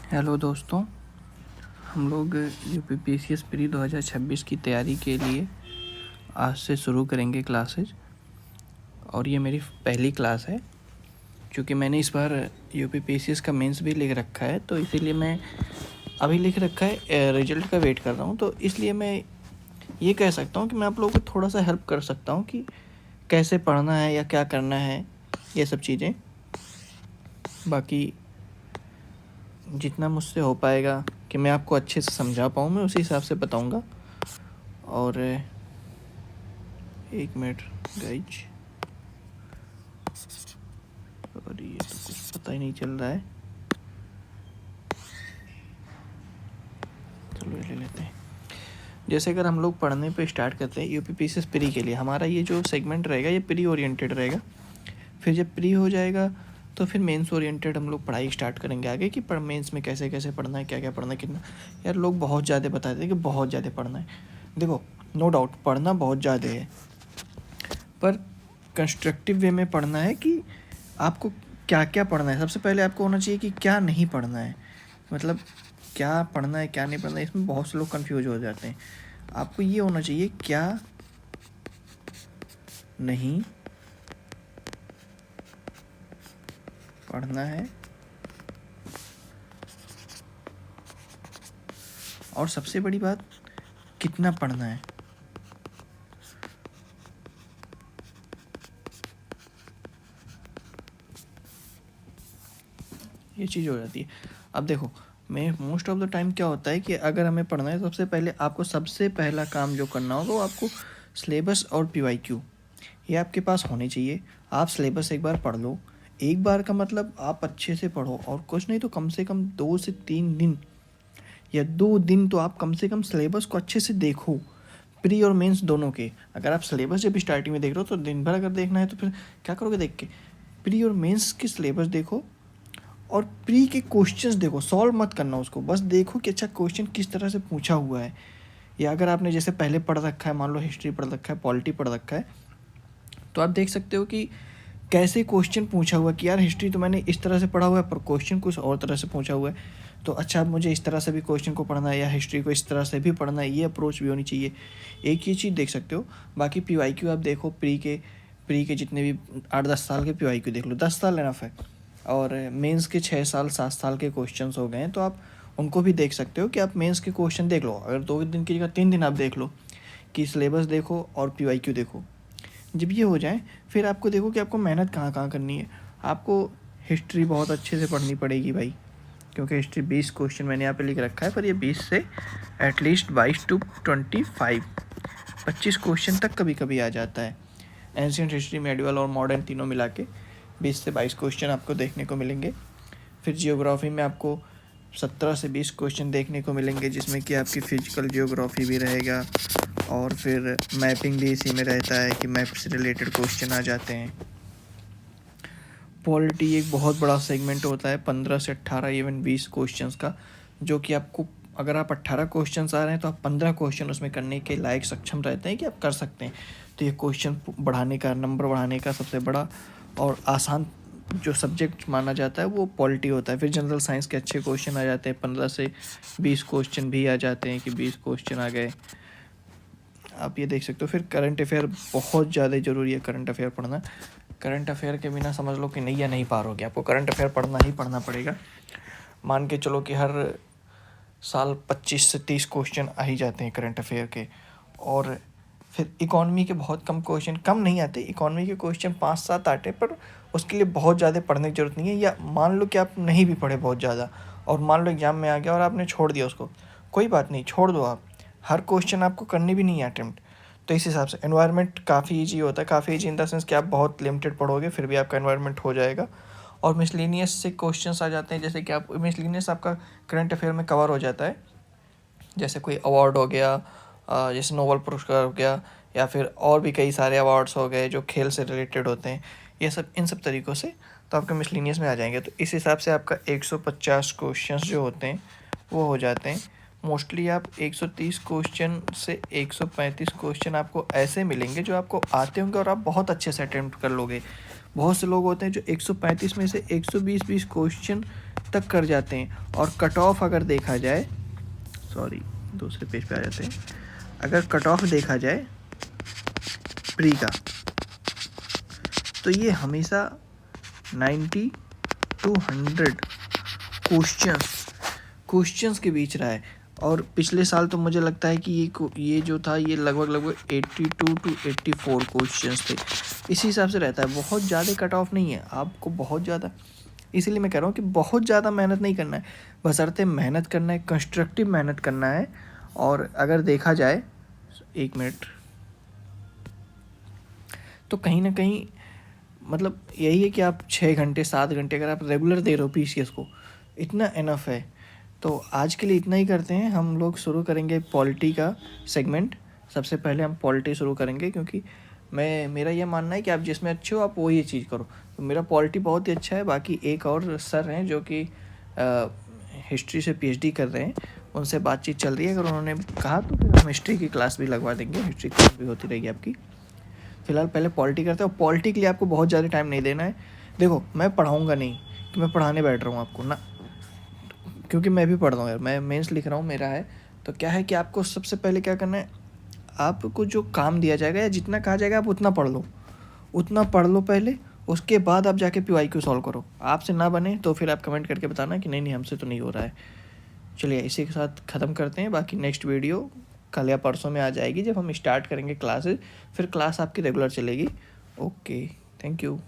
Hello दोस्तों, हम लोग यूपीपीसीएस प्री 2026 की तैयारी के लिए आज से शुरू करेंगे क्लासेज। और ये मेरी पहली क्लास है। क्योंकि मैंने इस बार यूपीपीसीएस का मेंस भी लिख रखा है, तो इसीलिए मैं अभी लिख रखा है, रिजल्ट का वेट कर रहा हूँ। तो इसलिए मैं ये कह सकता हूँ कि मैं आप लोगों को थोड़ा सा हेल्प कर सकता हूँ कि कैसे पढ़ना है या क्या करना है, ये सब चीज़ें। बाकी जितना मुझसे हो पाएगा कि मैं आपको अच्छे से समझा पाऊँ, मैं उसी हिसाब से बताऊँगा। और एक मिनट गाइज, और ये तो कुछ पता ही नहीं चल रहा है। चलो ये ले लेते हैं। जैसे अगर हम लोग पढ़ने पे स्टार्ट करते हैं यूपीपीसीएस प्री के लिए, हमारा ये जो सेगमेंट रहेगा ये प्री ओरिएंटेड रहेगा। फिर जब प्री हो जाएगा तो फिर मेंस ओरिएंटेड हम लोग पढ़ाई स्टार्ट करेंगे आगे कि मेंस में कैसे कैसे पढ़ना है, क्या क्या पढ़ना है, कितना। यार लोग बहुत ज़्यादा बताते हैं कि बहुत ज़्यादा पढ़ना है। देखो, नो डाउट पढ़ना बहुत ज़्यादा है, पर कंस्ट्रक्टिव वे में पढ़ना है कि आपको क्या क्या पढ़ना है। सबसे पहले आपको होना चाहिए कि क्या नहीं पढ़ना है, मतलब क्या पढ़ना है क्या नहीं पढ़ना है। इसमें बहुत से लोग कंफ्यूज हो जाते हैं। आपको ये होना चाहिए क्या नहीं पढ़ना है, और सबसे बड़ी बात कितना पढ़ना है। ये चीज़ हो जाती है। अब देखो, मैं मोस्ट ऑफ द टाइम क्या होता है कि अगर हमें पढ़ना है, सबसे पहले आपको सबसे पहला काम जो करना होगा वो आपको सिलेबस और पीवाईक्यू ये आपके पास होने चाहिए। आप सिलेबस एक बार पढ़ लो। एक बार का मतलब आप अच्छे से पढ़ो, और कुछ नहीं तो कम से कम 2 से 3 दिन या 2 दिन तो आप कम से कम सिलेबस को अच्छे से देखो, प्री और मेंस दोनों के। अगर आप सिलेबस जब स्टार्टिंग में देख रहे हो तो दिन भर अगर देखना है तो फिर क्या करोगे देख के। प्री और मेंस के सिलेबस देखो और प्री के क्वेश्चंस देखो, सॉल्व मत करना उसको, बस देखो कि अच्छा क्वेश्चन किस तरह से पूछा हुआ है। या अगर आपने जैसे पहले पढ़ रखा है, मान लो हिस्ट्री पढ़ रखा है, पॉलिटी पढ़ रखा है, तो आप देख सकते हो कि कैसे क्वेश्चन पूछा हुआ है। कि यार हिस्ट्री तो मैंने इस तरह से पढ़ा हुआ है पर क्वेश्चन कुछ और तरह से पूछा हुआ है, तो अच्छा अब मुझे इस तरह से भी क्वेश्चन को पढ़ना है या हिस्ट्री को इस तरह से भी पढ़ना है, ये अप्रोच भी होनी चाहिए। एक ये चीज़ देख सकते हो। बाकी पीवाईक्यू आप देखो, प्री के जितने भी 8-10 साल के पीवाईक्यू देख लो, 10 साल एनफ है। और मेंस के 6 साल 7 साल के क्वेश्चंस हो गए हैं, तो आप उनको भी देख सकते हो कि आप मेंस के क्वेश्चन देख लो। अगर 2 दिन की जगह 3 दिन आप देख लो कि सिलेबस देखो और पीवाईक्यू देखो। जब ये हो जाए फिर आपको देखो कि आपको मेहनत कहाँ कहाँ करनी है। आपको हिस्ट्री बहुत अच्छे से पढ़नी पड़ेगी भाई, क्योंकि हिस्ट्री 20 क्वेश्चन मैंने यहाँ पे लिख रखा है, पर ये 20 से एटलीस्ट 22 to 25 क्वेश्चन तक कभी कभी आ जाता है। एंशियंट हिस्ट्री, मेडिवल और मॉडर्न तीनों मिला के 20 से 22 क्वेश्चन आपको देखने को मिलेंगे। फिर जियोग्राफी में आपको 17 से 20 क्वेश्चन देखने को मिलेंगे, जिसमें कि आपकी फिजिकल जियोग्राफी भी रहेगा, और फिर मैपिंग भी इसी में रहता है कि मैप से रिलेटेड क्वेश्चन आ जाते हैं। पॉलिटी एक बहुत बड़ा सेगमेंट होता है, 15 से 18 इवन 20 क्वेश्चंस का, जो कि आपको अगर आप 18 क्वेश्चंस आ रहे हैं तो आप 15 क्वेश्चन उसमें करने के लायक सक्षम रहते हैं कि आप कर सकते हैं। तो ये क्वेश्चन बढ़ाने का, नंबर बढ़ाने का सबसे बड़ा और आसान जो सब्जेक्ट माना जाता है वो पॉलिटी होता है। फिर जनरल साइंस के अच्छे क्वेश्चन आ जाते हैं, 15 से 20 क्वेश्चन भी आ जाते हैं कि 20 क्वेश्चन आ गए, आप ये देख सकते हो। फिर करंट अफेयर बहुत ज़्यादा ज़रूरी है, करंट अफेयर पढ़ना। करंट अफेयर के बिना समझ लो कि नैया नहीं पार होगी, आपको करंट अफेयर पढ़ना ही पढ़ना पड़ेगा। मान के चलो कि हर साल 25 से 30 क्वेश्चन आ ही जाते हैं करंट अफेयर के। और फिर इकॉनमी के बहुत कम क्वेश्चन, कम नहीं आते, इकॉनमी के क्वेश्चन 5-7 आते, पर उसके लिए बहुत ज़्यादा पढ़ने की ज़रूरत नहीं है। या मान लो कि आप नहीं भी पढ़े बहुत ज़्यादा, और मान लो एग्ज़ाम में आ गया और आपने छोड़ दिया उसको, कोई बात नहीं, छोड़ दो आप, हर क्वेश्चन आपको करनी भी नहीं है अटेम्प्ट। तो इस हिसाब से एनवायरनमेंट काफ़ी ईजी होता है, काफ़ी ईजी इन द सेंस कि आप बहुत लिमिटेड पढ़ोगे फिर भी आपका एनवायरनमेंट हो जाएगा। और मिसलेनियस से क्वेश्चंस आ जाते हैं, जैसे कि आप मिसलेनियस आपका करंट अफेयर में कवर हो जाता है। जैसे कोई अवार्ड हो गया, जैसे नोबेल पुरस्कार हो गया, या फिर और भी कई सारे अवार्ड्स हो गए जो खेल से रिलेटेड होते हैं, ये सब इन सब तरीक़ों से तो आपके मिसलेनियस में आ जाएंगे। तो इस हिसाब से आपका 150 क्वेश्चंस जो होते हैं वो हो जाते हैं। मोस्टली आप 130 क्वेश्चन से 135 क्वेश्चन आपको ऐसे मिलेंगे जो आपको आते होंगे और आप बहुत अच्छे से अटेम्प्ट कर लोगे। बहुत से लोग होते हैं जो 135 में से 120 क्वेश्चन तक कर जाते हैं। और कट ऑफ अगर देखा जाए, सॉरी दूसरे पेज पे आ जाते हैं, अगर कट ऑफ देखा जाए प्री का, तो ये हमेशा 90 to 100 क्वेश्चंस के बीच रहा है। और पिछले साल तो मुझे लगता है कि ये जो था ये लगभग 82 to 84 क्वेश्चंस थे। इसी हिसाब से रहता है, बहुत ज़्यादा कट ऑफ नहीं है आपको, बहुत ज़्यादा। इसीलिए मैं कह रहा हूँ कि बहुत ज़्यादा मेहनत नहीं करना है, बशर्ते मेहनत करना है, कंस्ट्रक्टिव मेहनत करना है। और अगर देखा जाए, 1 मिनट, तो कहीं ना कहीं मतलब यही है कि आप 6 घंटे 7 घंटे अगर आप रेगुलर दे रहे हो पीसीएस को, इतना इनफ है। तो आज के लिए इतना ही करते हैं। हम लोग शुरू करेंगे पॉलिटी का सेगमेंट। सबसे पहले हम पॉलिटी शुरू करेंगे, क्योंकि मेरा ये मानना है कि आप जिसमें अच्छे हो आप वही चीज़ करो। तो मेरा पॉलिटी बहुत ही अच्छा है। बाकी एक और सर हैं जो कि हिस्ट्री से पीएचडी कर रहे हैं, उनसे बातचीत चल रही है। अगर उन्होंने कहा तो फिर हम हिस्ट्री की क्लास भी लगवा देंगे, हिस्ट्री क्लास भी होती रहेगी आपकी। फिलहाल पहले पॉलिटी करते हैं। और पॉलिटी के लिए आपको बहुत ज़्यादा टाइम नहीं देना है। देखो, मैं पढ़ाऊँगा नहीं कि मैं पढ़ाने बैठ रहा हूँ आपको ना, क्योंकि मैं भी पढ़ रहा हूँ यार, मैं मेंस लिख रहा हूँ, मेरा है। तो क्या है कि आपको सबसे पहले क्या करना है, आपको जो काम दिया जाएगा या जितना कहा जाएगा आप उतना पढ़ लो, उतना पढ़ लो पहले। उसके बाद आप जाके PYQ सॉल्व करो। आपसे ना बने तो फिर आप कमेंट करके बताना कि नहीं हमसे तो नहीं हो रहा है। चलिए इसी के साथ ख़त्म करते हैं। बाकी नेक्स्ट वीडियो कल या परसों में आ जाएगी, जब हम स्टार्ट करेंगे क्लासेस। फिर क्लास आपकी रेगुलर चलेगी। Okay, thank you.